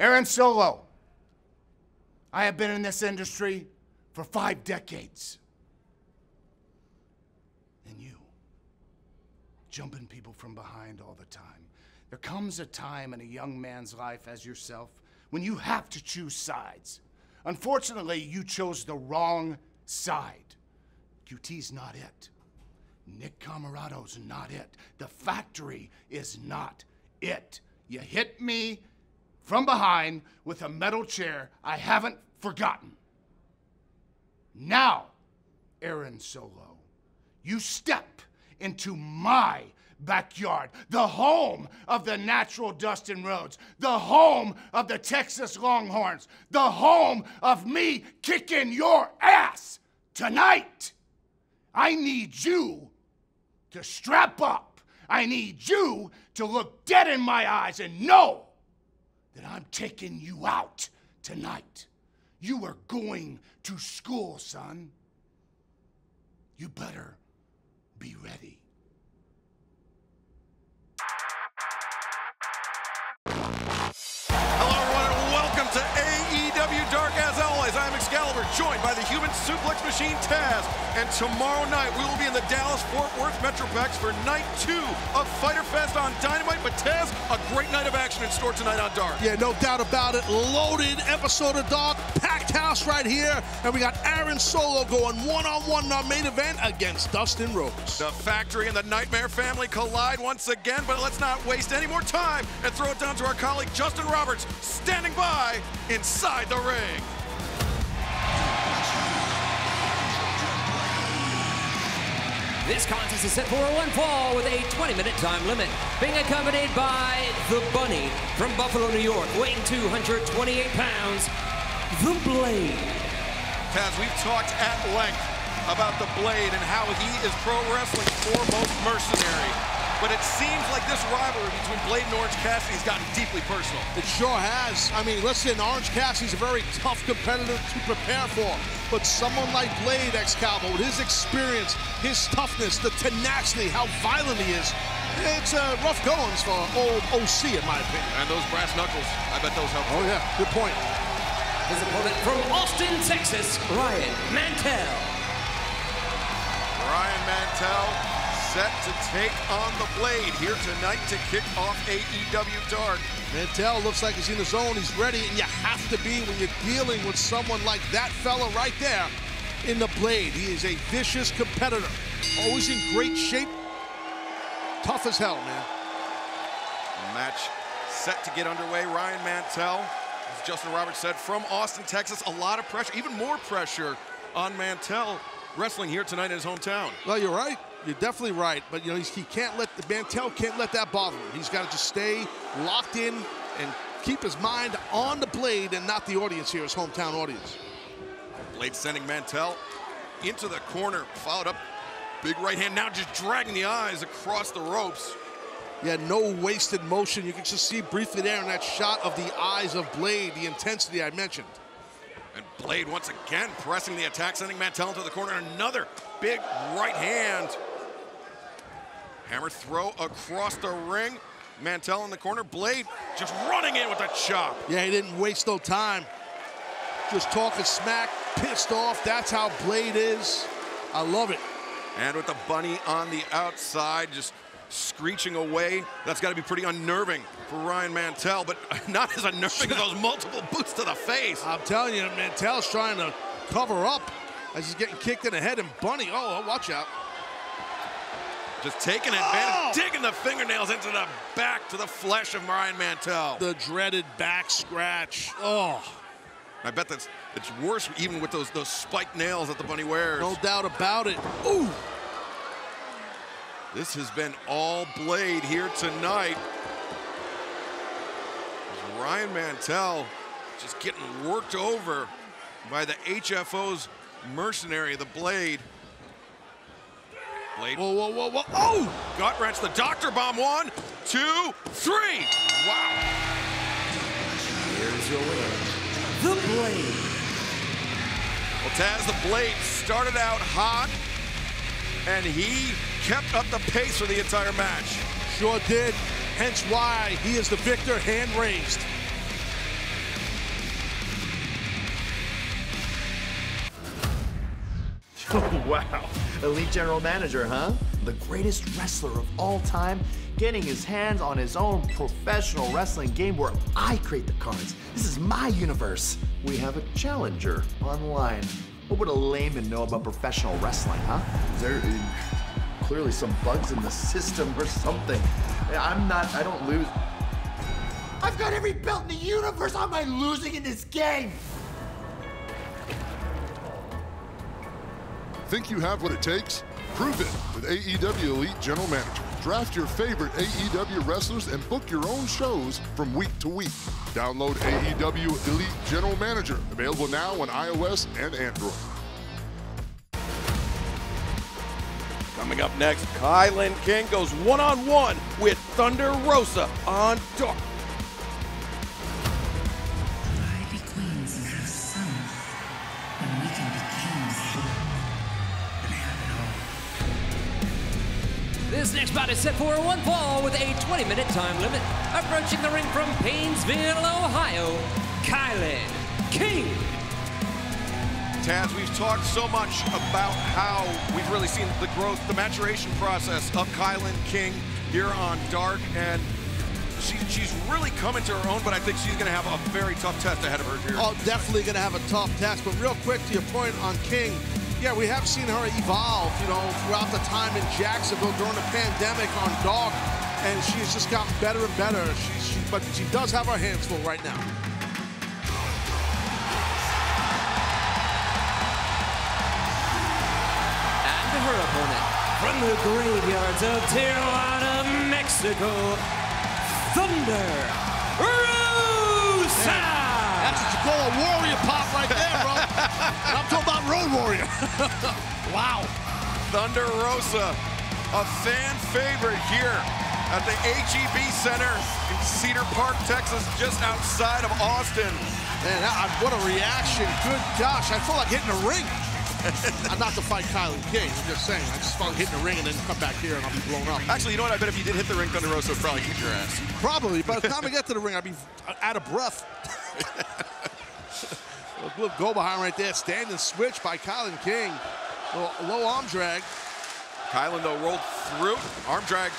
Aaron Solo. I have been in this industry for 5 decades. And you, jumping people from behind all the time. There comes a time in a young man's life as yourself when you have to choose sides. Unfortunately, you chose the wrong side. QT's not it. Nick Camarado's not it. The factory is not it. You hit me from behind with a metal chair. I haven't forgotten. Now, Aaron Solo, you step into my backyard, the home of the natural Dustin Rhodes, the home of the Texas Longhorns, the home of me kicking your ass tonight. I need you to strap up. I need you to look dead in my eyes and know that I'm taking you out tonight. You are going to school, son. You better be ready. Hello, everyone, and welcome to AEW Dark. As always, I'm Excalibur, joined by the human suplex machine Taz. And tomorrow night, we will be in the Dallas-Fort Worth Metroplex for night 2 of Fyter Fest on Dynamite. But Taz, a great night of action in store tonight on Dark. Yeah, no doubt about it. Loaded episode of Dark, packed house right here. And we got Aaron Solo going one-on-one in our main event against Dustin Rhodes. The Factory and the Nightmare family collide once again, but let's not waste any more time and throw it down to our colleague Justin Roberts, standing by inside the ring. This contest is set for a one fall with a 20-minute time limit. Being accompanied by The Bunny from Buffalo, New York, weighing 228 pounds, The Blade. Taz, we've talked at length about The Blade and how he is pro wrestling's foremost mercenary. But it seems like this rivalry between Blade and Orange Cassidy has gotten deeply personal. It sure has. I mean, listen, Orange Cassidy's a very tough competitor to prepare for. But someone like Blade, Excalibur, with his experience, his toughness, the tenacity, how violent he is, it's rough goings for old OC, in my opinion. And those brass knuckles, I bet those help. Oh, yeah, good point. His opponent from Austin, Texas, Ryan Mantell. Ryan Mantell set to take on the Blade here tonight to kick off AEW Dark. Mantell looks like he's in the zone, he's ready, and you have to be when you're dealing with someone like that fella right there in the Blade. He is a vicious competitor, always in great shape, tough as hell, man. Match set to get underway. Ryan Mantell, as Justin Roberts said, from Austin, Texas. A lot of pressure, even more pressure on Mantell wrestling here tonight in his hometown. Well, you're right. You're definitely right, but you know he can't let Mantell can't let that bother him. He's got to just stay locked in and keep his mind on the Blade and not the audience here, his hometown audience. Blade sending Mantell into the corner, followed up, big right hand, now just dragging the eyes across the ropes. Yeah, no wasted motion. You can just see briefly there in that shot of the eyes of Blade, the intensity I mentioned. And Blade once again pressing the attack, sending Mantell into the corner. Another big right hand. Hammer throw across the ring. Mantell in the corner. Blade just running in with a chop. Yeah, he didn't waste no time. Just talking smack, pissed off. That's how Blade is. I love it. And with the Bunny on the outside, just screeching away. That's got to be pretty unnerving for Ryan Mantell, but not as unnerving as those multiple boots to the face. I'm telling you, Mantell's trying to cover up as he's getting kicked in the head, and Bunny, oh, watch out. Just taking advantage, digging the fingernails into the back, to the flesh of Ryan Mantell. The dreaded back scratch. Oh. I bet it's worse even with those spiked nails that the Bunny wears. No doubt about it. Ooh. This has been all Blade here tonight. Ryan Mantell just getting worked over by the HFO's mercenary, the Blade. Blade. Whoa, whoa, whoa, whoa. Oh! Gut wrench, the Doctor Bomb. 1, 2, 3. Wow. Here's your winner, The Blade. Well, Taz, the Blade started out hot, and he kept up the pace for the entire match. Sure did. Hence why he is the victor, hand raised. Wow, elite general manager, huh? The greatest wrestler of all time, getting his hands on his own professional wrestling game where I create the cards. This is my universe. We have a challenger online. What would a layman know about professional wrestling, huh? Is there clearly some bugs in the system or something? I don't lose. I've got every belt in the universe. How am I losing in this game? Think you have what it takes? Prove it with AEW Elite General Manager. Draft your favorite AEW wrestlers and book your own shows from week to week. Download AEW Elite General Manager. Available now on iOS and Android. Coming up next, Kylan King goes one-on-one with Thunder Rosa on Dark. Be queens and have some, and we can be kings and have it all. This next bout is set for one fall with a 20-minute time limit. Approaching the ring from Painesville, Ohio, Kylan King. Taz, we've talked so much about how we've really seen the growth, the maturation process of Kylan King here on Dark, and she's really coming to her own, but I think she's going to have a very tough test ahead of her here. Oh, definitely going to have a tough test, but real quick to your point on King, yeah, we have seen her evolve, you know, throughout the time in Jacksonville during the pandemic on Dark, and she's just gotten better and better. But she does have her hands full right now. Her opponent from the graveyards of Tijuana, Mexico, Thunder Rosa. That's what you call a warrior pop right there, bro. I'm talking about Road Warrior. Wow. Thunder Rosa, a fan favorite here at the HEB Center in Cedar Park, Texas, just outside of Austin. Man, what a reaction. Good gosh, I feel like hitting a ring. I'm not to fight Kylan King, I'm just saying. I just felt like hitting the ring and then come back here and I'll be blown up. Actually, you know what? I bet if you did hit the ring, Thunder Rosa would probably kick your ass. Probably. By the time I get to the ring, I'd be out of breath. A little go behind right there. Standing switch by Kylan King. A low arm drag. Kylan, though, rolled through. Arm drag.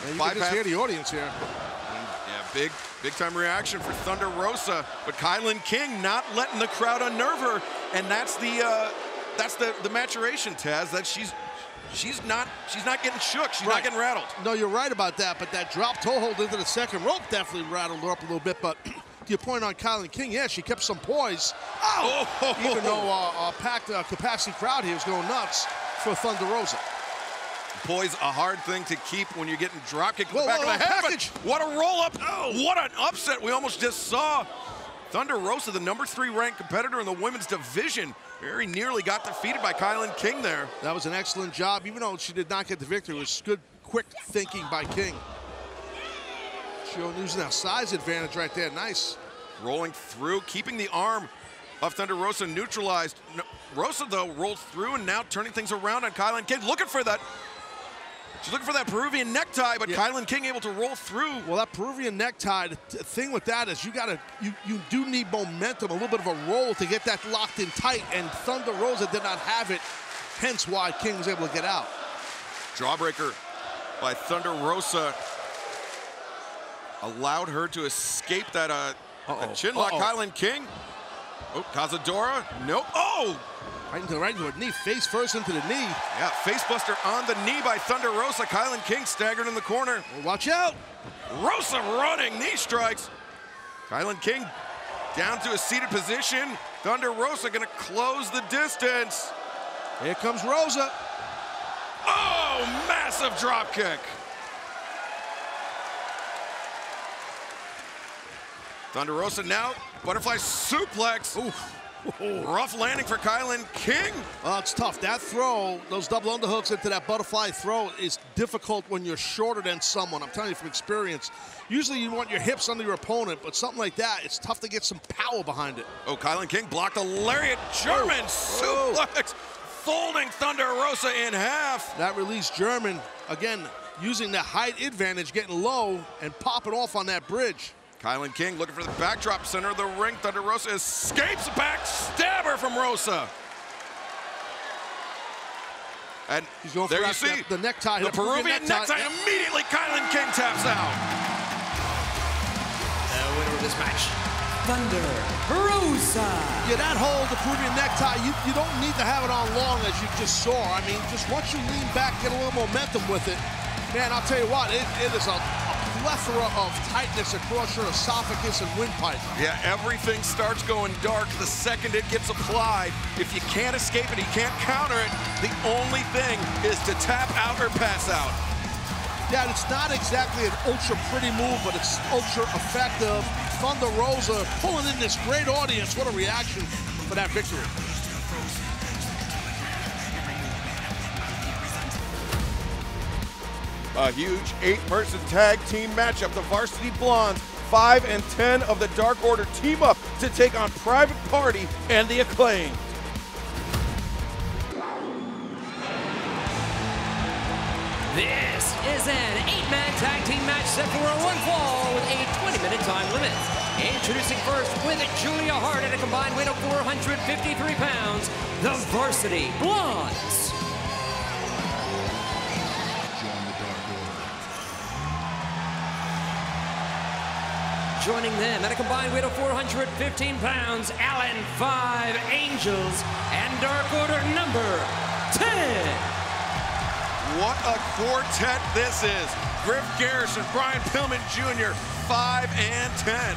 And you can just hear the audience here. Yeah, big time reaction for Thunder Rosa, but Kylan King not letting the crowd unnerve her, and that's the maturation, Taz. That she's not getting shook, she's not getting rattled. No, you're right about that, but that drop toe hold into the second rope definitely rattled her up a little bit. But to your point on Kylan King, yeah, she kept some poise. Oh! Even though a packed capacity crowd here is going nuts for Thunder Rosa. Poise, a hard thing to keep when you're getting drop kicked in the back of the head. But what a roll up! Oh, what an upset we almost just saw. Thunder Rosa, the #3 ranked competitor in the women's division, very nearly got defeated by Kylan King there. That was an excellent job, even though she did not get the victory. It was good, quick thinking by King. Using that size advantage right there, nice. Rolling through, keeping the arm of Thunder Rosa neutralized. Rosa, though, rolled through and now turning things around on Kylan King, looking for that. She's looking for that Peruvian necktie, but Kylan King able to roll through. Well, that Peruvian necktie, the thing with that is you do need momentum, a little bit of a roll to get that locked in tight, and Thunder Rosa did not have it, hence why King was able to get out. Jawbreaker by Thunder Rosa allowed her to escape that chin lock. Kylan King. Oh, Cazadora. Nope. Oh! Right into her knee, face first into the knee. Yeah, facebuster on the knee by Thunder Rosa. Kylan King staggered in the corner. Well, watch out. Rosa running, knee strikes. Kylan King down to a seated position. Thunder Rosa gonna close the distance. Here comes Rosa. Oh, massive drop kick. Thunder Rosa now, butterfly suplex. Oof. Rough landing for Kylan King. Well, it's tough. That throw, those double underhooks into that butterfly throw is difficult when you're shorter than someone. I'm telling you from experience. Usually you want your hips under your opponent, but something like that, it's tough to get some power behind it. Oh, Kylan King blocked a lariat German suplex, folding Thunder Rosa in half. That released German, again, using the height advantage, getting low and popping off on that bridge. Kylan King looking for the backdrop, center of the ring. Thunder Rosa escapes a back stabber from Rosa. And He's going there for you see the necktie. the Peruvian necktie. Immediately, Kylan King taps out. The winner of this match, Thunder Rosa. Yeah, that hold, the Peruvian necktie, you don't need to have it on long, as you just saw. I mean, just once you lean back, get a little momentum with it, man, I'll tell you what, it is a plethora of tightness across your esophagus and windpipe. Yeah, everything starts going dark the second it gets applied. If you can't escape it, you can't counter it, the only thing is to tap out or pass out. Yeah, it's not exactly an ultra pretty move, but it's ultra effective. Thunder Rosa pulling in this great audience. What a reaction for that victory. A huge 8-person tag team matchup. The Varsity Blondes, 5 and 10 of the Dark Order, team up to take on Private Party and the Acclaimed. This is an 8-man tag team match set for a one fall with a 20-minute time limit. Introducing first with Julia Hart at a combined weight of 453 pounds, the Varsity Blondes. Joining them at a combined weight of 415 pounds, Allen 5 Angels and Dark Order number 10. What a quartet this is. Griff Garrison, Brian Pillman Jr., 5 and 10.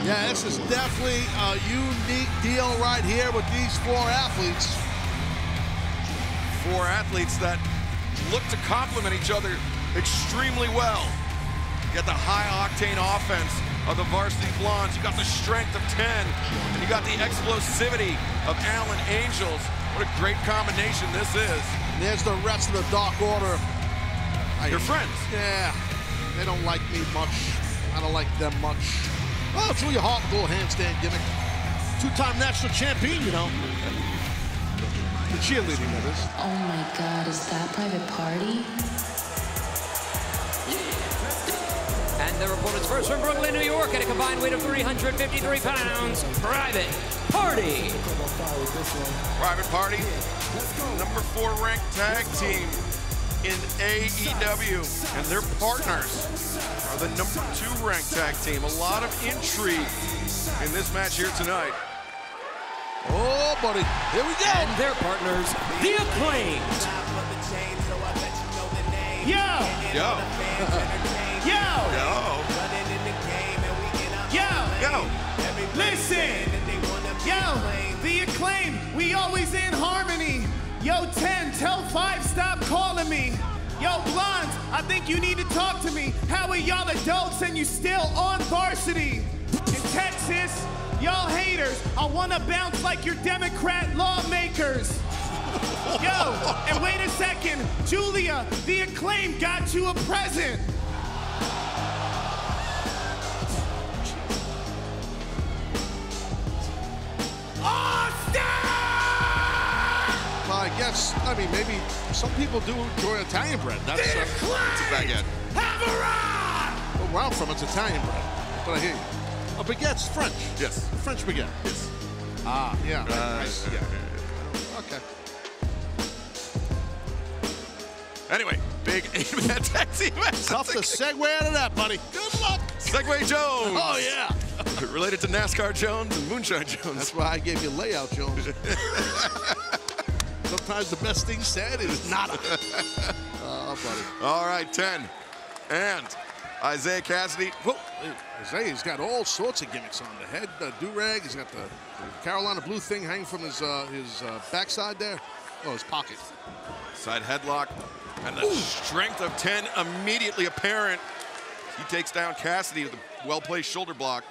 Yeah, this is definitely a unique deal right here with these 4 athletes. 4 athletes that look to complement each other extremely well. You got the high-octane offense of the Varsity Blondes. You got the strength of 10. And you got the explosivity of Allen Angels. What a great combination this is. There's the rest of the Dark Order. Your friends. Yeah, they don't like me much. I don't like them much. Well, Julia Hart, little handstand gimmick. 2-time national champion, you know. The cheerleading, that is. Oh my God, is that Private Party? And their opponents first from Brooklyn, New York at a combined weight of 353 pounds, Private Party. Private Party, number 4 ranked tag team in AEW, and their partners are the number 2 ranked tag team. A lot of intrigue in this match here tonight. Oh, buddy, here we go. And their partners, the Acclaimed. Yo! Yo. Yo! Yo. Yo! Listen! Yo! The Acclaimed, we always in harmony. Yo, 10, tell 5 stop calling me. Yo, Blondes, I think you need to talk to me. How are y'all adults and you still on varsity? In Texas, y'all haters, I wanna bounce like your Democrat lawmakers. Yo, and wait a second, Julia, the Acclaimed got you a present. Well, I guess, I mean, maybe some people do enjoy Italian bread. That's a baguette. Have a ride! where I'm from, it's Italian bread. But I hear you. A baguette's French. Yes. French baguette. Yes. Ah, yeah. Nice. Yeah. Okay. Anyway, big 8-man tag team match. Tough to segue out of that, buddy. Good luck. Segway Jones. Oh, yeah. Related to NASCAR Jones and Moonshine Jones. That's why I gave you layout, Jones. Sometimes the best thing said is nada. Oh, buddy. All right, 10. And Isaiah Cassidy. Whoa. Isaiah's got all sorts of gimmicks on. The head do-rag. He's got the Carolina blue thing hanging from his backside there. Oh, his pocket. Side headlock. And the strength of 10 immediately apparent. He takes down Cassidy with a well-placed shoulder block.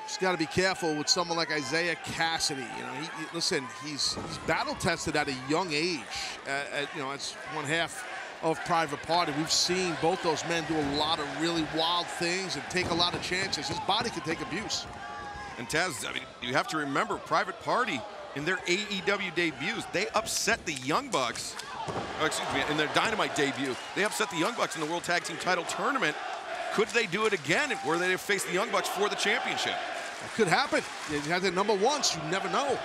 Just got to be careful with someone like Isaiah Cassidy. You know, listen, he's battle-tested at a young age. As one half of Private Party. We've seen both those men do a lot of really wild things and take a lot of chances. His body can take abuse. And Taz, I mean, you have to remember, Private Party, in their AEW debuts, they upset the Young Bucks. Oh, excuse me, in their Dynamite debut, they upset the Young Bucks in the World Tag Team Title Tournament. Could they do it again where they face the Young Bucks for the championship? That could happen. They had their number once. You never know.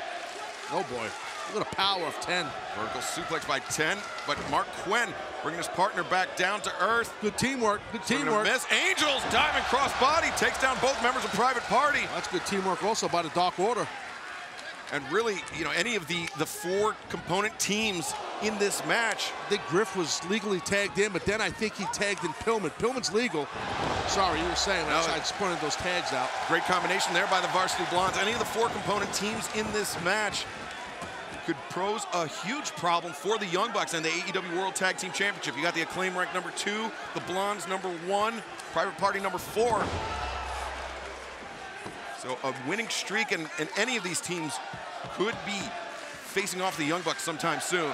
Oh, boy. Look at a power of 10. Vertical suplex by 10, but Mark Quinn bringing his partner back down to earth. Good teamwork. Good teamwork. Miss. Angels diving crossbody, takes down both members of Private Party. That's good teamwork also by the Dark Order. And really, you know, any of the 4 component teams in this match. I think Griff was legally tagged in, but then I think he tagged in Pillman. Pillman's legal. Sorry, you were saying, I just pointed those tags out. Great combination there by the Varsity Blondes. Any of the 4 component teams in this match could pose a huge problem for the Young Bucks and the AEW World Tag Team Championship. You got the Acclaim ranked number 2, the Blondes number 1, Private Party number 4. So a winning streak, and any of these teams could be facing off the Young Bucks sometime soon.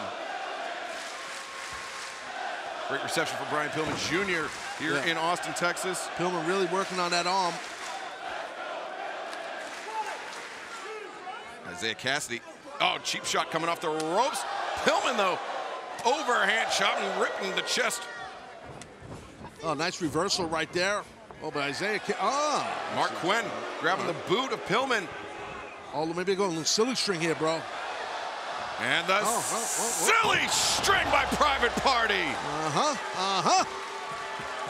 Great reception for Brian Pillman Jr. here in Austin, Texas. Pillman really working on that arm. Isaiah Cassidy. Oh, cheap shot coming off the ropes. Pillman, though, overhand shot and ripping the chest. Oh, nice reversal right there. Oh, but Isaiah, Mark Quinn grabbing the boot of Pillman. Oh, maybe go a little silly string here, bro. And the silly string by Private Party.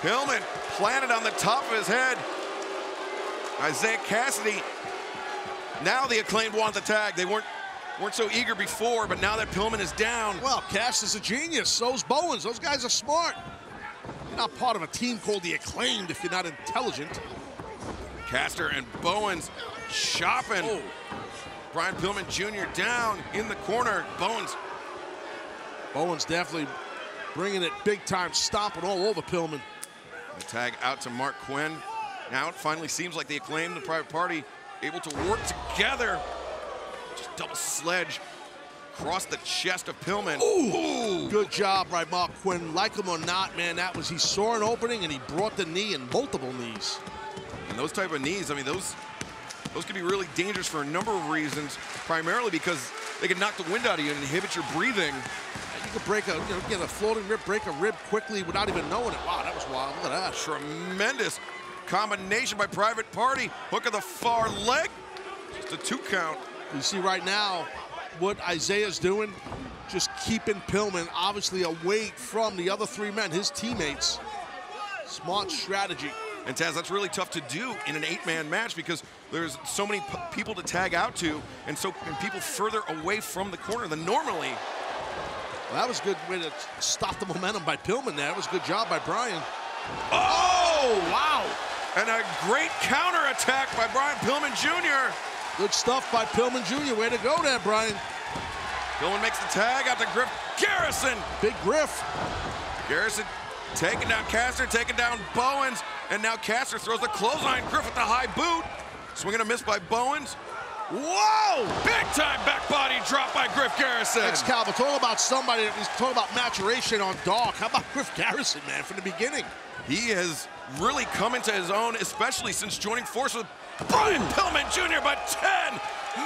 Pillman planted on the top of his head. Isaiah Cassidy. Now the Acclaimed want the tag. They weren't so eager before, but now that Pillman is down. Well, Cass is a genius. So's Bowens. Those guys are smart. You're not part of a team called the Acclaimed if you're not intelligent. Caster and Bowens chopping. Oh. Brian Pillman Jr. down in the corner. Bowens definitely bringing it big time, stomping all over Pillman. The tag out to Mark Quinn. Now it finally seems like the Acclaimed and the Private Party able to work together. Just double sledge across the chest of Pillman. Ooh. Good job by Mark Quinn. Like him or not, man, he saw an opening and he brought the knee and multiple knees. And those type of knees, I mean, those can be really dangerous for a number of reasons, primarily because they can knock the wind out of you and inhibit your breathing. You could break get a floating rib, break a rib quickly without even knowing it. Wow, that was wild. Look at that. Tremendous combination by Private Party. Hook of the far leg. Just a 2 count. You see right now what Isaiah's doing, just keeping Pillman obviously away from the other 3 men, his teammates. Smart strategy. And Taz, that's really tough to do in an 8-man match because there's so many people to tag out to, and people further away from the corner than normally. Well, that was a good way to stop the momentum by Pillman there. That was a good job by Brian. Oh, wow. And a great counterattack by Brian Pillman Jr. Good stuff by Pillman Jr. Way to go there, Brian. Pillman makes the tag out to Griff Garrison. Big Griff. Garrison taking down Caster, taking down Bowens, and now Caster throws the clothesline. Griff with the high boot. Swing and a miss by Bowens. Whoa! Big time back body drop by Griff Garrison. Excalibur, talk about somebody, he's talking about maturation on Dark. How about Griff Garrison, man, from the beginning? He has really come into his own, especially since joining force with Brian Pillman Jr. by 10.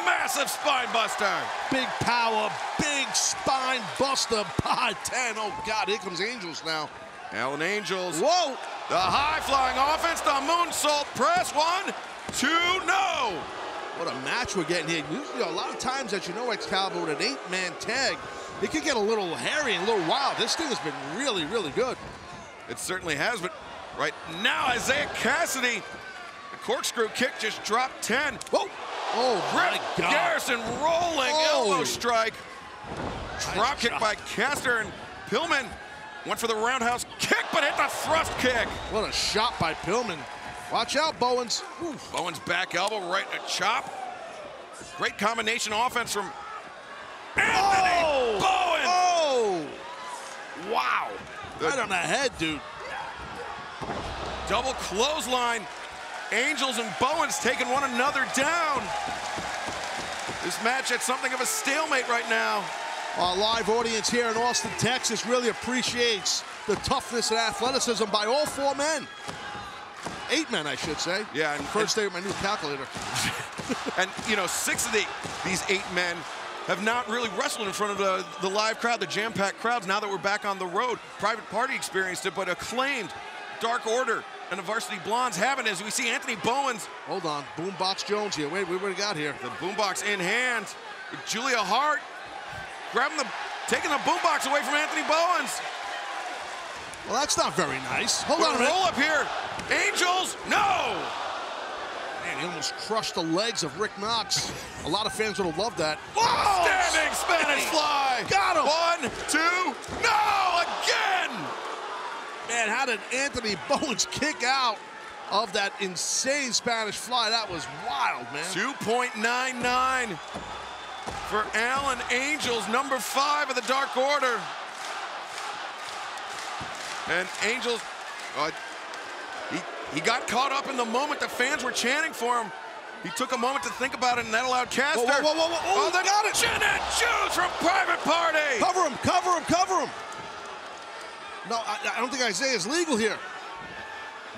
Massive spine buster. Big power, big spine buster by 10. Oh, God, here comes Angels now. Alan Angels. Whoa! The high-flying offense, the moonsault press. 1, 2, no! What a match we're getting here. Usually, a lot of times that Excalibur, with an 8-man tag, it could get a little hairy and a little wild. This thing has been really, really good. It certainly has, but right now, Isaiah Cassidy, the corkscrew kick just dropped 10. Whoa! Oh, my God. Garrison rolling elbow strike. Drop kick by Caster, and Pillman went for the roundhouse kick, but hit the thrust kick. What a shot by Pillman. Watch out, Bowens. Oof. Bowens back elbow, right in a chop. Great combination offense from Anthony Bowens. Oh! Wow. Right on the head, dude. Double clothesline. Angels and Bowens taking one another down. This match at something of a stalemate right now. Our live audience here in Austin, Texas really appreciates the toughness and athleticism by all 4 men. 8 men, I should say. Yeah. And first day with my new calculator. And, 6 of these 8 men have not really wrestled in front of the live crowd, the jam-packed crowds, now that we're back on the road. Private Party experienced it, but Acclaimed, Dark Order, and the Varsity Blondes haven't, as we see Anthony Bowens. Hold on, Boombox Jones here. Wait, what do we got here? The boombox in hand with Julia Hart. taking the boombox away from Anthony Bowens. Well, that's not very nice. Hold on a minute. Roll up here. Angels, no! Man, he almost crushed the legs of Rick Knox. A lot of fans would have loved that. Whoa! Standing Spanish fly. Got him. 1, 2, no! Again! Man, how did Anthony Bowens kick out of that insane Spanish fly? That was wild, man. 2.99 for Alan Angels, number 5 of the Dark Order. And Angels, he got caught up in the moment. The fans were chanting for him. He took a moment to think about it, and that allowed Caster. Whoa. Oh, they got it. Chin and choose from Private Party. Cover him. No, I don't think Isaiah's legal here.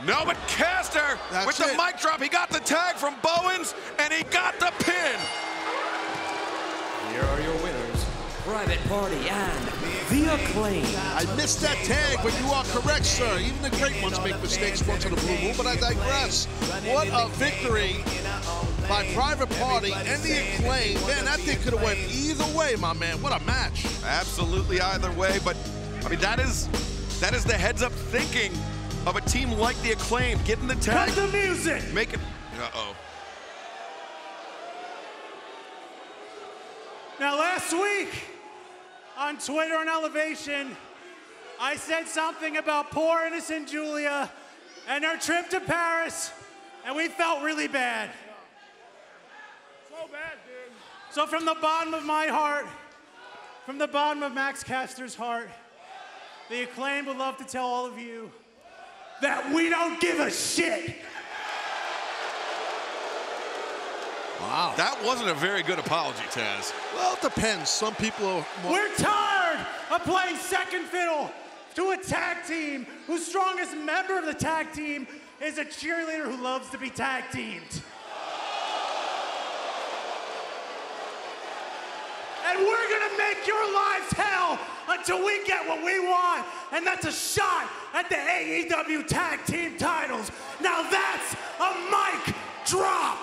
No, but Caster, with the mic drop, he got the tag from Bowens, and he got the pin. Here are your winners, Private Party and The Acclaim. I missed that tag, but you are correct, sir. Even the great ones make mistakes once in a blue moon, but I digress. What a victory by Private Party and The Acclaim. Man, that thing could have went either way, my man. What a match. Absolutely either way, but I mean, that is the heads-up thinking of a team like The Acclaim, getting the tag. Cut the music! Make it, uh-oh. Now, last week on Twitter and Elevation, I said something about poor innocent Julia and her trip to Paris, and we felt really bad. So bad, dude. So from the bottom of my heart, from the bottom of Max Caster's heart, The Acclaim would love to tell all of you that we don't give a shit. Wow. That wasn't a very good apology, Taz. Well, it depends. Some people are more... We're tired of playing second fiddle to a tag team whose strongest member of the tag team is a cheerleader who loves to be tag teamed. And we're gonna make your lives hell until we get what we want, and that's a shot at the AEW tag team titles. Now that's a mic drop.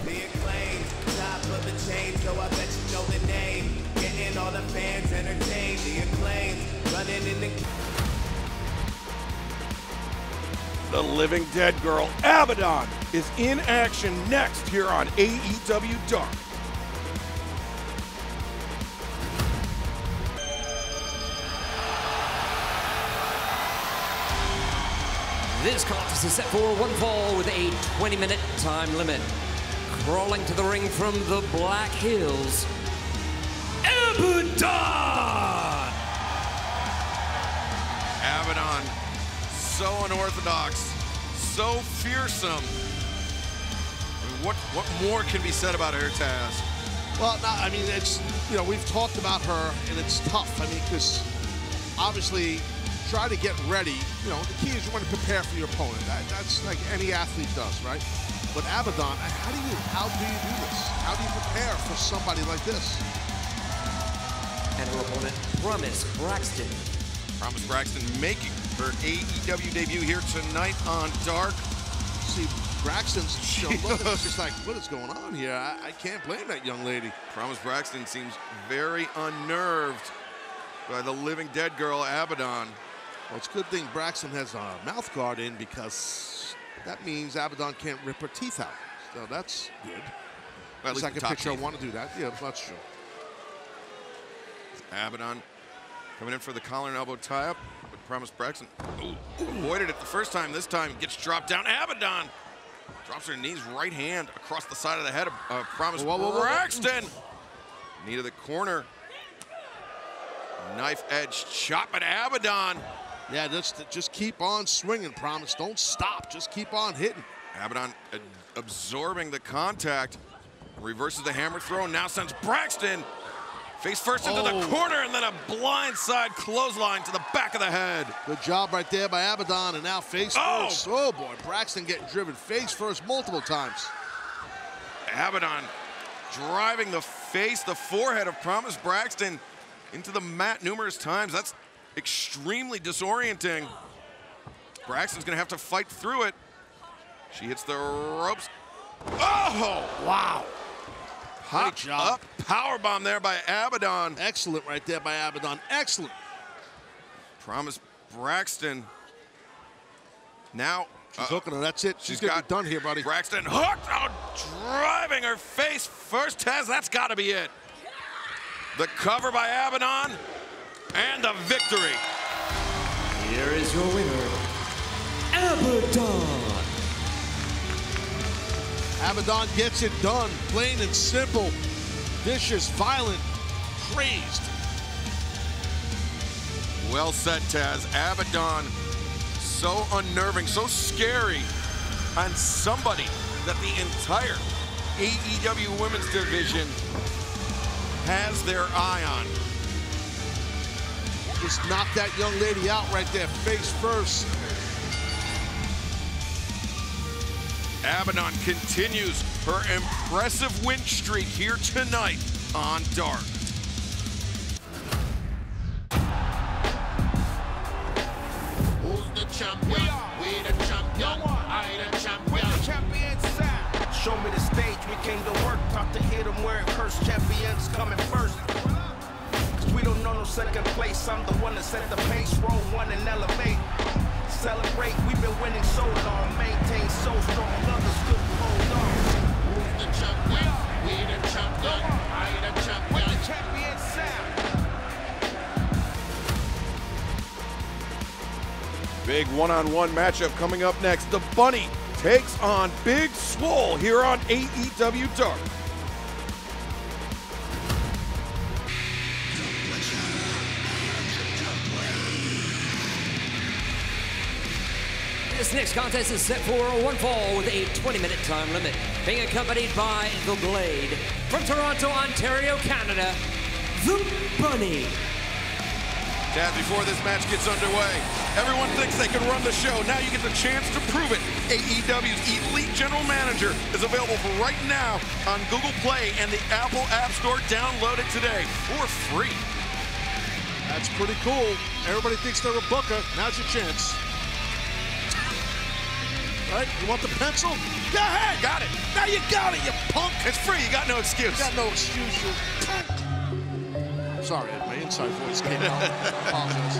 The Acclaim, top of the chain, so I bet you know the name. Getting all the fans entertained. The Acclaim, running in the... The Living Dead Girl, Abaddon, is in action next here on AEW Dark. This contest is set for one fall with a 20-minute time limit. Crawling to the ring from the Black Hills, Abaddon! Abaddon, so unorthodox, so fearsome. I mean, what more can be said about her, Taz? Well, no, I mean, it's, you know, we've talked about her, and it's tough. I mean, because obviously, try to get ready. You know, the key is you want to prepare for your opponent. That's like any athlete does, right? But Abaddon, how do you do this? How do you prepare for somebody like this? And her opponent, Promise Braxton. Promise Braxton making her AEW debut here tonight on Dark. See, Braxton's look, just like, what is going on here? I can't blame that young lady. Promise Braxton seems very unnerved by the Living Dead Girl, Abaddon. Well, it's a good thing Braxton has a mouth guard in, because that means Abaddon can't rip her teeth out. So that's good. Well, at least I can picture I want to do that. Yeah, that's true. Abaddon coming in for the collar and elbow tie-up, but Promise Braxton avoided it the first time. This time gets dropped down. Abaddon drops her knees, right hand across the side of the head of Promise Braxton. Knee to the corner. Knife edge chop at Abaddon. Yeah, just keep on swinging, Promise. Don't stop. Just keep on hitting. Abaddon absorbing the contact. Reverses the hammer throw. Now sends Braxton face first into the corner, and then a blindside clothesline to the back of the head. Good job right there by Abaddon, and now face first. Oh, boy. Braxton getting driven face first multiple times. Abaddon driving the forehead of Promise Braxton into the mat numerous times. That's extremely disorienting. Braxton's gonna have to fight through it. She hits the ropes. Oh, wow. Great job. Up powerbomb there by Abaddon. Excellent right there by Abaddon. Excellent. Promise Braxton. Now. She's hooking her. That's it. She's got done here, buddy. Braxton hooked. Oh, driving her face first, Taz. That's got to be it. The cover by Abaddon and the victory. Here is your winner, Abaddon. Abaddon gets it done. Plain and simple. Vicious, violent, crazed. Well said, Taz. Abaddon, so unnerving, so scary, and somebody that the entire AEW Women's Division has their eye on. Just knocked that young lady out right there, face first. Abaddon continues her impressive win streak here tonight on Dark. Who's the champion? We the champion. I the champion. We're the champions. Show me the stage, we came to work. Talk to hit them where it hurts. Champions coming first. Cause we don't know no second place. I'm the one that set the pace. Roll one and elevate. Celebrate, we've been winning so long. Maintain so strong, others couldn't hold on. Who's the champion? We the champion. I the champion. We're the champions sound. Big one-on-one matchup coming up next. The Bunny takes on Big Swole here on AEW Dark. This next contest is set for one fall with a 20-minute time limit, being accompanied by The Blade. From Toronto, Ontario, Canada, The Bunny. Taz, before this match gets underway, everyone thinks they can run the show. Now you get the chance to prove it. AEW's Elite General Manager is available for right now on Google Play and the Apple App Store. Download it today for free. That's pretty cool. Everybody thinks they're a booker. Now's your chance. Right? You want the pencil? Go ahead. Got it. Now you got it, you punk. It's free. You got no excuse. You got no excuse, you punk. Sorry, my inside voice came out. I apologize.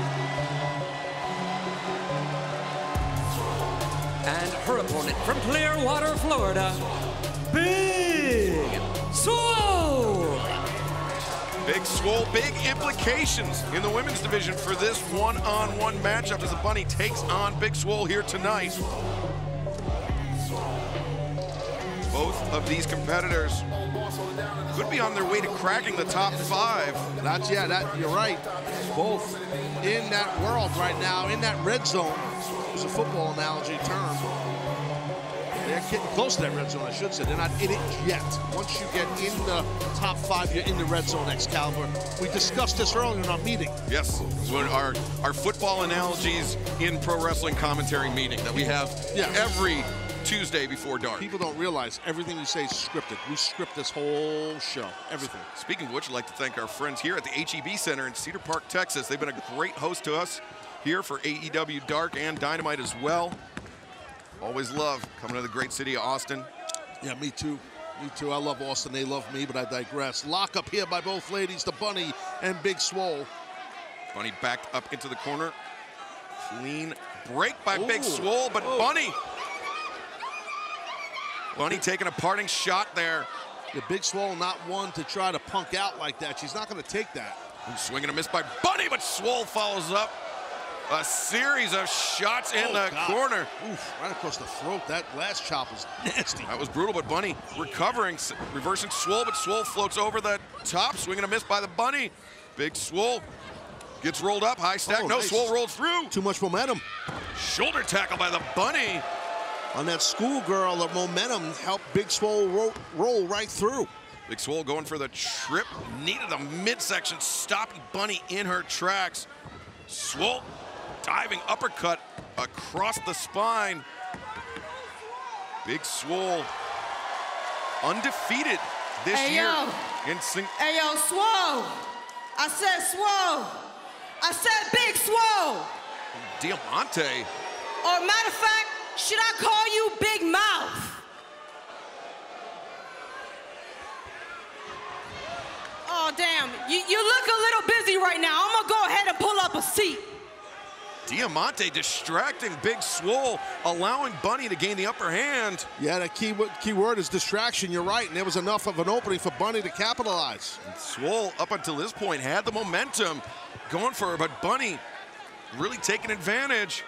And her opponent from Clearwater, Florida, Big Swole. Big Swole, big implications in the women's division for this one-on-one matchup as the Bunny takes on Big Swole here tonight. Both of these competitors could be on their way to cracking the top 5. You're right. Both in that world right now, in that red zone. It's a football analogy term. They're getting close to that red zone, I should say. They're not in it yet. Once you get in the top 5, you're in the red zone, Excalibur. We discussed this earlier in our meeting. Yes, when our football analogies in pro wrestling commentary meeting that we have every Tuesday before dark. People don't realize everything you say is scripted. We script this whole show, everything. Speaking of which, I'd like to thank our friends here at the HEB Center in Cedar Park, Texas. They've been a great host to us here for AEW Dark and Dynamite as well. Always love coming to the great city of Austin. Yeah, me too. Me too. I love Austin. They love me, but I digress. Lock up here by both ladies, the Bunny and Big Swole. Bunny backed up into the corner. Clean break by Big Swole, but Bunny taking a parting shot there. The Big Swole not one to try to punk out like that. She's not going to take that. Swinging a miss by Bunny, but Swole follows up. A series of shots in the corner. Oof, right across the throat. That last chop was nasty. That was brutal, but Bunny recovering, reversing Swole, but Swole floats over the top, swinging a miss by the Bunny. Big Swole gets rolled up, high stack. No, nice. Swole rolls through. Too much momentum. Shoulder tackle by the Bunny. On that schoolgirl, the momentum helped Big Swole roll right through. Big Swole going for the trip, knee to the midsection, stopping Bunny in her tracks. Swole diving uppercut across the spine. Big Swole undefeated this year. Hey, yo, Swole. I said Swole. I said Big Swole. Diamante. Or matter of fact, should I call you Big Mouth? Oh, damn. You look a little busy right now. I'm going to go ahead and pull up a seat. Diamante distracting Big Swole, allowing Bunny to gain the upper hand. Yeah, the key word is distraction. You're right, and there was enough of an opening for Bunny to capitalize. And Swole, up until this point, had the momentum going for her, but Bunny really taking advantage.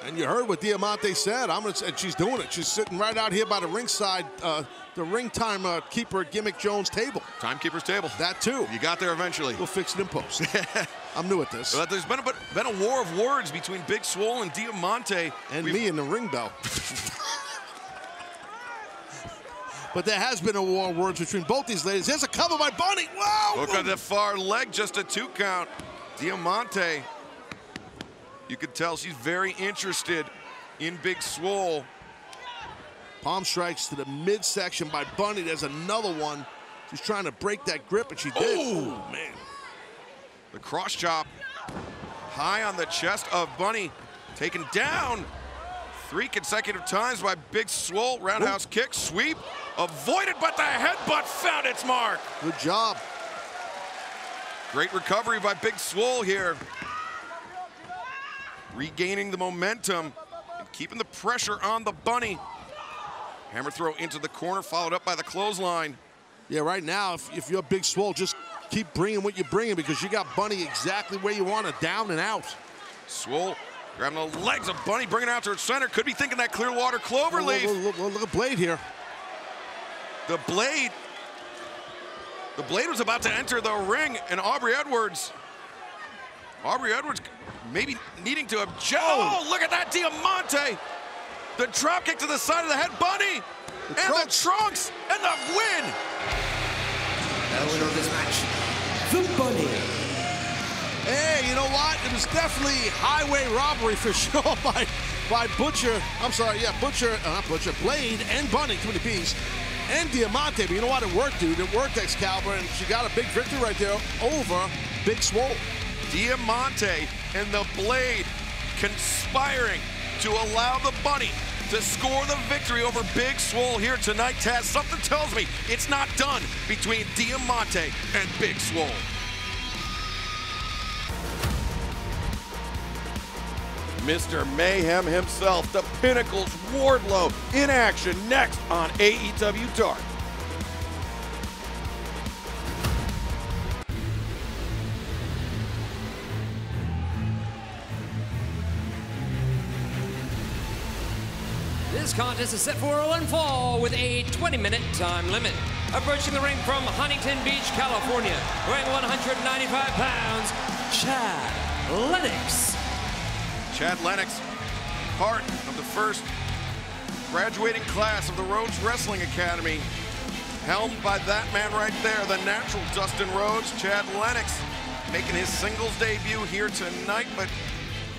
And you heard what Diamante said. And she's doing it. She's sitting right out here by the ringside, the ring time keeper at Gimmick Jones' table. Timekeeper's table. That too. You got there eventually. We'll fix it in post. I'm new at this. But there's been a war of words between Big Swole and Diamante. And me and the ring bell. But there has been a war of words between both these ladies. There's a cover by Bunny. Wow! Look at the far leg, just a 2 count. Diamante, you could tell she's very interested in Big Swole. Palm strikes to the midsection by Bunny. There's another one. She's trying to break that grip, and she did. Oh, man. The cross chop high on the chest of Bunny. Taken down 3 consecutive times by Big Swole. Roundhouse kick, sweep, avoided, but the headbutt found its mark. Good job. Great recovery by Big Swole here. Regaining the momentum and keeping the pressure on the Bunny. Hammer throw into the corner, followed up by the clothesline. Yeah, right now, if you're Big Swole, just keep bringing what you're bringing because you got Bunny exactly where you want it, down and out. Swole grabbing the legs of Bunny, bringing it out to her center. Could be thinking that Clearwater Cloverleaf. Look at Blade here. The Blade was about to enter the ring, and Aubrey Edwards maybe needing to object. Oh, look at that, Diamante. The drop kick to the side of the head, Bunny. The trunks, and the win. The winner of this match, the Bunny. Hey, you know what? It was definitely highway robbery for sure by Butcher. I'm sorry, yeah, not Butcher, Blade and Bunny, too many B's, and Diamante. But you know what? It worked, dude. It worked, Excalibur, and she got a big victory right there over Big Swole. Diamante and the Blade conspiring to allow the Bunny to score the victory over Big Swole here tonight. Taz, something tells me it's not done between Diamante and Big Swole. Mr. Mayhem himself, the Pinnacle's Wardlow, in action next on AEW Dark. This contest is set for one fall with a 20-minute time limit. Approaching the ring from Huntington Beach, California, weighing 195 pounds, Chad Lennox. Chad Lennox, part of the first graduating class of the Rhodes Wrestling Academy, helmed by that man right there, the natural Dustin Rhodes. Chad Lennox making his singles debut here tonight, but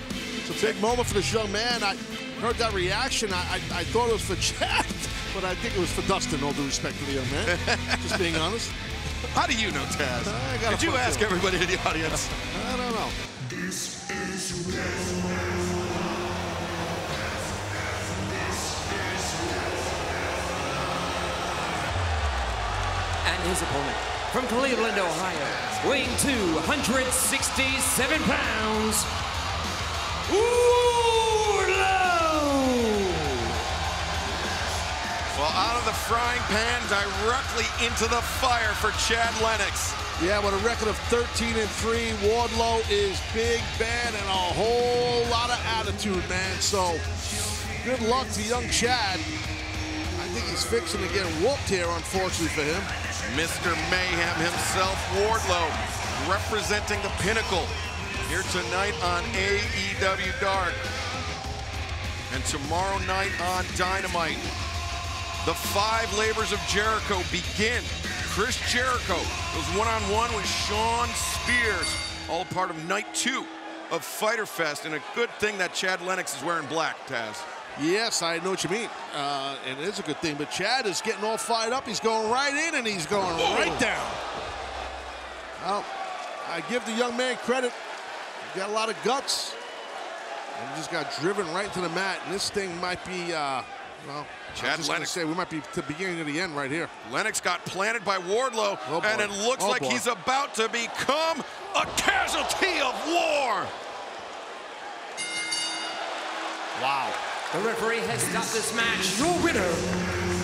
it's a big moment for this young man. I heard that reaction. I thought it was for Chad, but I think it was for Dustin, all due respect to the young man. Just being honest. How do you know, Taz? Did you ask everybody in the audience? I don't know. This is And his opponent from Cleveland, Ohio, weighing 267 pounds, Well, out of the frying pan, directly into the fire for Chad Lennox. Yeah, with a record of 13-3, Wardlow is big, bad, and a whole lot of attitude, man. So, good luck to young Chad. I think he's fixing to get whooped here, unfortunately for him. Mr. Mayhem himself, Wardlow, representing the Pinnacle here tonight on AEW Dark. And tomorrow night on Dynamite, the 5 Labors of Jericho begin. Chris Jericho goes one-on-one with Shawn Spears, all part of night 2 of Fyter Fest, and a good thing that Chad Lennox is wearing black, Taz. Yes, I know what you mean, and it is a good thing, but Chad is getting all fired up. He's going right in, and he's going right down. Well, I give the young man credit. He got a lot of guts, and he just got driven right to the mat, and this thing might be Well, Chad Lennox. Say we might be to the beginning of the end right here. Lennox got planted by Wardlow, and it looks like he's about to become a casualty of war. Wow. The referee has stopped this match. Your winner,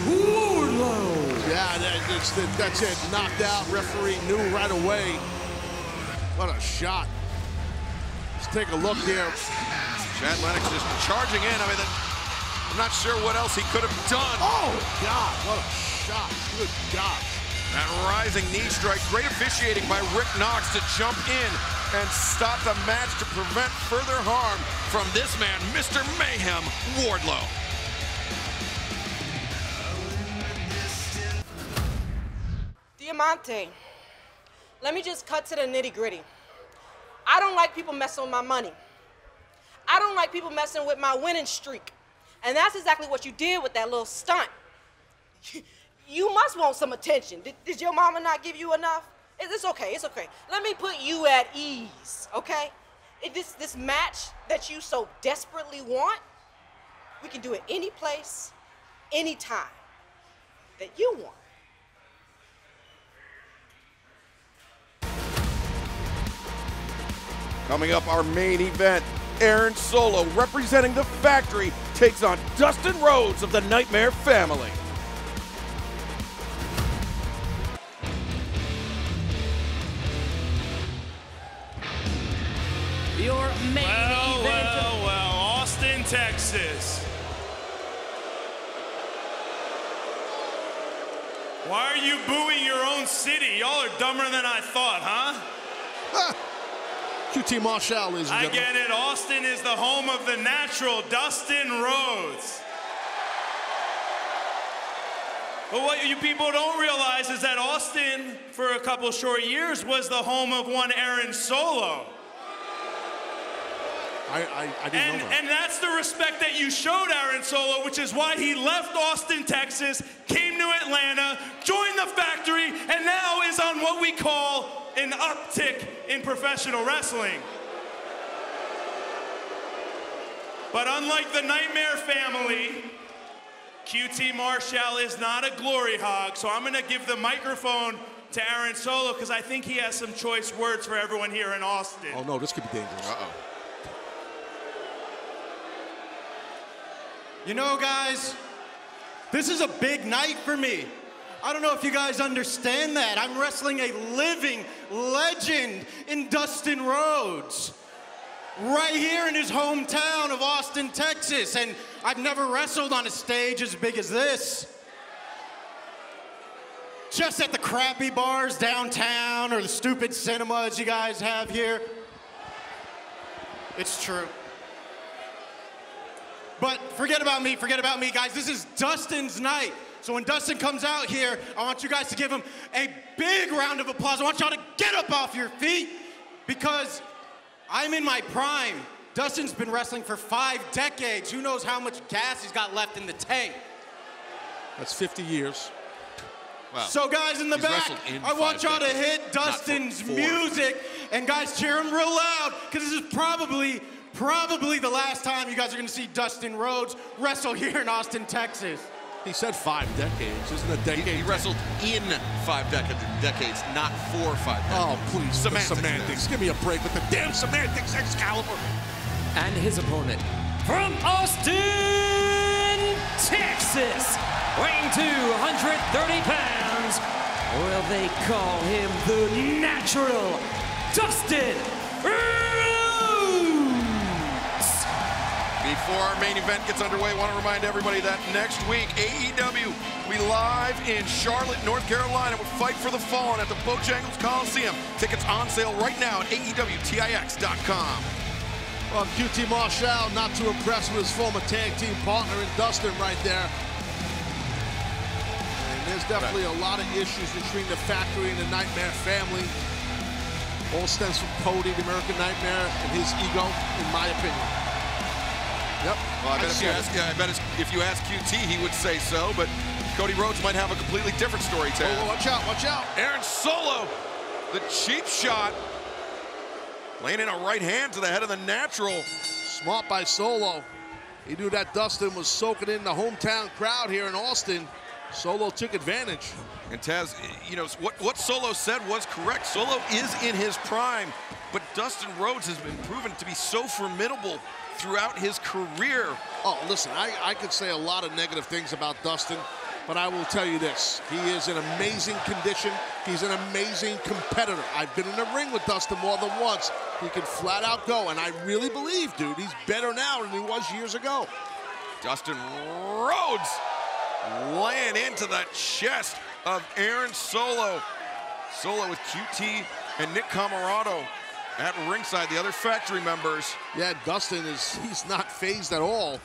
Wardlow. Yeah, that's it. Knocked out. Referee knew right away. What a shot. Let's take a look here. Chad Lennox just charging in. I mean, I'm not sure what else he could have done. Oh, God, what a shot. Good gosh. That rising knee strike. Great officiating by Rick Knox to jump in and stop the match to prevent further harm from this man, Mr. Mayhem Wardlow. Diamante, let me just cut to the nitty-gritty. I don't like people messing with my money. I don't like people messing with my winning streak. And that's exactly what you did with that little stunt. You must want some attention. Did your mama not give you enough? It's okay, it's okay. Let me put you at ease, okay? This match that you so desperately want, we can do it any place, anytime that you want. Coming up, our main event, Aaron Solo, representing the Factory, takes on Dustin Rhodes of the Nightmare Family. Your main event. Well, Austin, Texas. Why are you booing your own city? Y'all are dumber than I thought, huh? QT Marshall, ladies and I gentlemen. get it. Austin is the home of the natural, Dustin Rhodes. But what you people don't realize is that Austin, for a couple short years, was the home of one Aaron Solo. I didn't know that. And that's the respect that you showed Aaron Solo, which is why he left Austin, Texas, came to Atlanta, joined the Factory, and now is on what we call an uptick in professional wrestling. But unlike the Nightmare Family, QT Marshall is not a glory hog, so I'm gonna give the microphone to Aaron Solo because I think he has some choice words for everyone here in Austin. Oh no, this could be dangerous. Uh-oh. You know, guys, this is a big night for me. I don't know if you guys understand that. I'm wrestling a living legend in Dustin Rhodes, right here in his hometown of Austin, Texas. And I've never wrestled on a stage as big as this. Just at the crappy bars downtown or the stupid cinemas you guys have here. It's true. But forget about me, guys. This is Dustin's night. So when Dustin comes out here, I want you guys to give him a big round of applause. I want y'all to get up off your feet because I'm in my prime. Dustin's been wrestling for 5 decades. Who knows how much gas he's got left in the tank? That's 50 years. Wow. So guys in the back, I want y'all to hit Dustin's music. And guys, cheer him real loud because this is probably the last time you guys are gonna see Dustin Rhodes wrestle here in Austin, Texas. He said 5 decades, isn't a decade? He wrestled in 5 decades, not 4 or 5 decades. Oh, please, Semantics. Give me a break with the damn semantics, Excalibur. And his opponent from Austin, Texas, weighing 230 pounds. Well, they call him the Natural, Dustin Rhodes. Before our main event gets underway, I want to remind everybody that next week, AEW, we live in Charlotte, North Carolina with Fight for the Fallen at the Bojangles Coliseum. Tickets on sale right now at AEWTIX.com. Well, QT Marshall not too impressed with his former tag team partner in Dustin right there. And there's definitely a lot of issues between the Factory and the Nightmare Family. All stems from Cody, the American Nightmare, and his ego, in my opinion. Yep. Well, I bet if you ask QT, he would say so, but Cody Rhodes might have a completely different story to Oh, watch out, watch out. Aaron Solo, the cheap shot, laying in a right hand to the head of the Natural. Smart by Solo. He knew that Dustin was soaking in the hometown crowd here in Austin. Solo took advantage. And Taz, you know, what Solo said was correct. Solo is in his prime, but Dustin Rhodes has been proven to be so formidable throughout his career. Oh, listen, I could say a lot of negative things about Dustin, but I will tell you this. He is in amazing condition. He's an amazing competitor. I've been in the ring with Dustin more than once. He can flat out go, and I really believe, dude, he's better now than he was years ago. Dustin Rhodes laying into the chest of Aaron Solo. Solo with QT and Nick Camarado at ringside, the other factory members. Yeah, Dustin he's not phased at all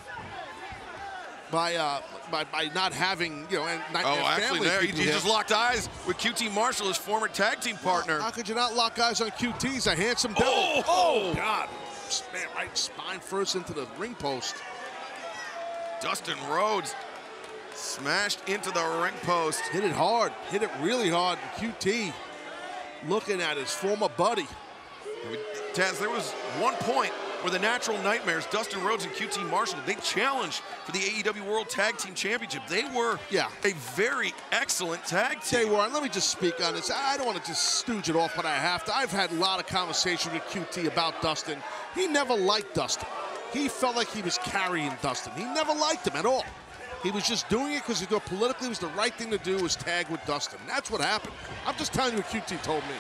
by not having, you know, actually there he just locked eyes with QT Marshall, his former tag team partner. How could you not lock eyes on QT? He's a handsome devil. Oh God. Man, right spine first into the ring post. Dustin Rhodes smashed into the ring post. Hit it hard, hit it really hard. QT looking at his former buddy. Taz, there was one point where the Natural Nightmares, Dustin Rhodes and QT Marshall, they challenged for the AEW World Tag Team Championship. They were a very excellent tag team. They were, and let me just speak on this. I don't want to just stooge it off, but I have to. I've had a lot of conversation with QT about Dustin. He never liked Dustin. He felt like he was carrying Dustin. He never liked him at all. He was just doing it because he thought politically it was the right thing to do, was tag with Dustin. That's what happened. I'm just telling you what QT told me.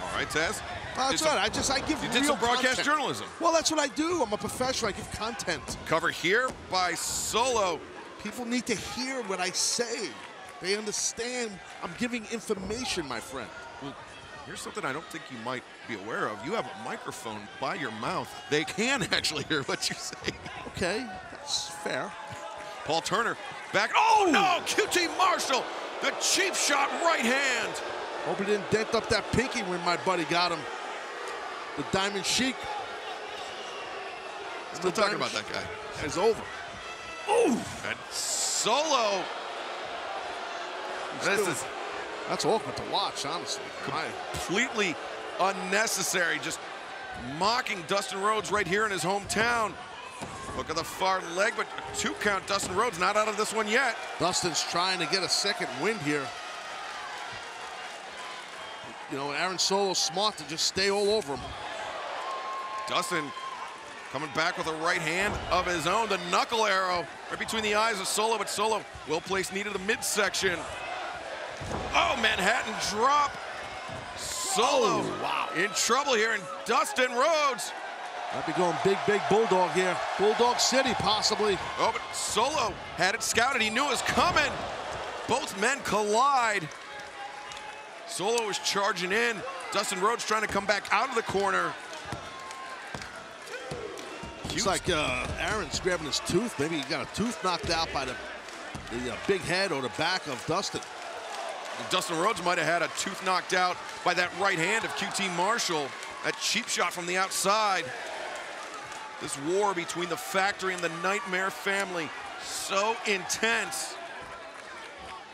All right, Taz. That's right. I give you real did some broadcast content. journalism. Well, that's what I do. I'm a professional. I give content. Cover here by Solo. People need to hear what I say. They understand I'm giving information, my friend. Well, here's something I don't think you might be aware of. You have a microphone by your mouth. They can actually hear what you say. Okay, that's fair. Paul Turner back. Oh, no! QT Marshall, the cheap shot right hand. Hope he didn't dent up that pinky when my buddy got him. The Diamond Sheik. Still talking about that guy. It's over. Ooh! And Solo. That's awkward to watch, honestly. Completely unnecessary. Just mocking Dustin Rhodes right here in his hometown. Look at the far leg, but a 2 count. Dustin Rhodes not out of this one yet. Dustin's trying to get a second wind here. You know, Aaron Solo's smart to just stay all over him. Dustin coming back with a right hand of his own. The knuckle arrow right between the eyes of Solo, but Solo will place knee to the midsection. Oh, Manhattan drop. Solo in trouble here, and Dustin Rhodes. Might be going big Bulldog here. Bulldog City, possibly. Oh, but Solo had it scouted. He knew it was coming. Both men collide. Solo is charging in. Dustin Rhodes trying to come back out of the corner. Looks like Aaron's grabbing his tooth. Maybe he got a tooth knocked out by the big head or the back of Dustin. Dustin Rhodes might have had a tooth knocked out by that right hand of QT Marshall. That cheap shot from the outside. This war between the Factory and the Nightmare family, so intense.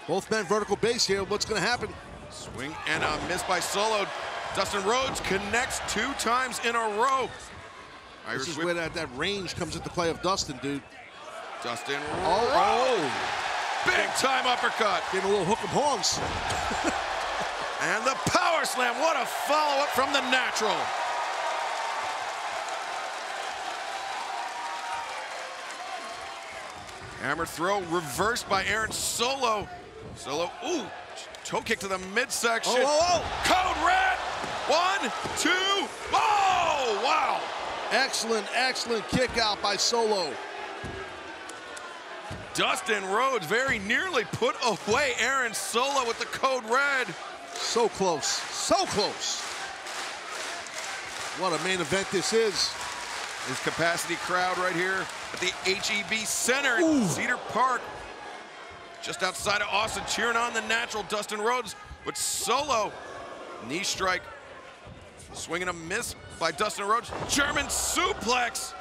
Both men vertical base here. What's going to happen? Swing and a miss by Solo. Dustin Rhodes connects 2 times in a row. This is where that range comes into play of Dustin, dude. Dustin Rhodes. Big time uppercut. Gave him a little hook 'em horns. And the power slam. What a follow-up from the Natural. Hammer throw reversed by Aaron Solo. Solo, ooh, toe kick to the midsection. Code Red. 1, 2, oh, wow. Excellent kick out by Solo. Dustin Rhodes very nearly put away Aaron Solo with the Code Red. So close, so close. What a main event this is. His capacity crowd right here at the HEB Center in Cedar Park. Just outside of Austin, cheering on the Natural Dustin Rhodes. But Solo, knee strike, swinging a miss by Dustin Rhodes. German suplex.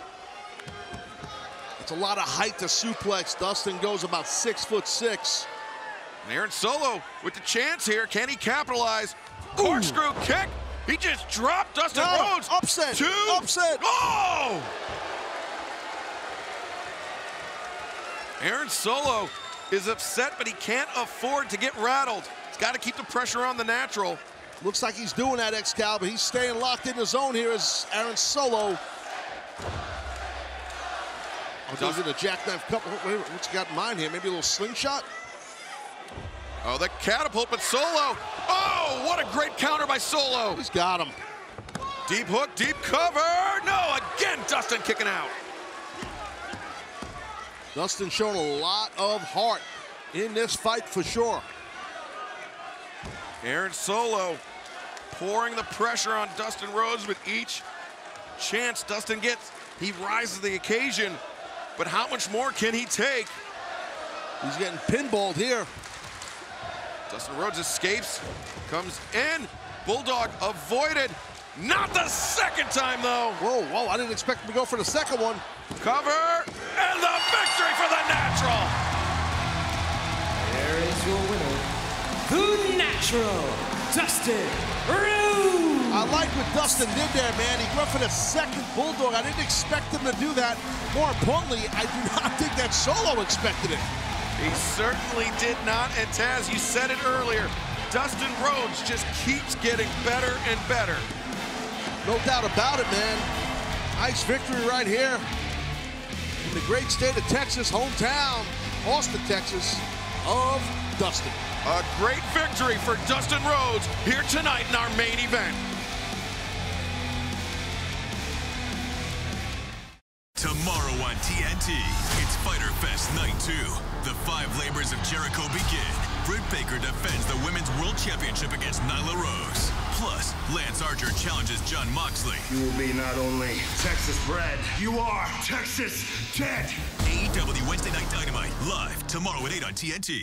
It's a lot of height to suplex. Dustin goes about 6'6". And Aaron Solo with the chance here. Can he capitalize? Corkscrew kick. He just dropped Dustin Rhodes. Upset. Upset. Oh! Aaron Solo is upset, but he can't afford to get rattled. He's got to keep the pressure on the natural. Looks like he's doing that, Excalibur. He's staying locked in the zone here as Aaron Solo. Goes in the jackknife couple. What's he got in mind here? Maybe a little slingshot? Oh, the catapult, but Solo. Oh, what a great counter by Solo. He's got him. Deep hook, deep cover. No, again, Dustin kicking out. Dustin showing a lot of heart in this fight for sure. Aaron Solo pouring the pressure on Dustin Rhodes with each chance Dustin gets. He rises to the occasion, but how much more can he take? He's getting pinballed here. Dustin Rhodes escapes, comes in. Bulldog avoided. Not the second time, though. Whoa, I didn't expect him to go for the second one. Cover, and the victory for the Natural. There is your winner, the Natural, Dustin Rhodes. I like what Dustin did there, man. He went for the second Bulldog. I didn't expect him to do that. More importantly, I do not think that Solo expected it. He certainly did not, and Taz, you said it earlier, Dustin Rhodes just keeps getting better and better. No doubt about it, man. Nice victory right here in the great state of Texas, hometown, Austin, Texas, of Dustin. A great victory for Dustin Rhodes here tonight in our main event. Tomorrow on TNT, it's Fyter Fest Night 2. The 5 labors of Jericho begin. Britt Baker defends the Women's World Championship against Nyla Rose. Plus, Lance Archer challenges Jon Moxley. You will be not only Texas bred, you are Texas dead. AEW Wednesday Night Dynamite, live tomorrow at 8 on TNT.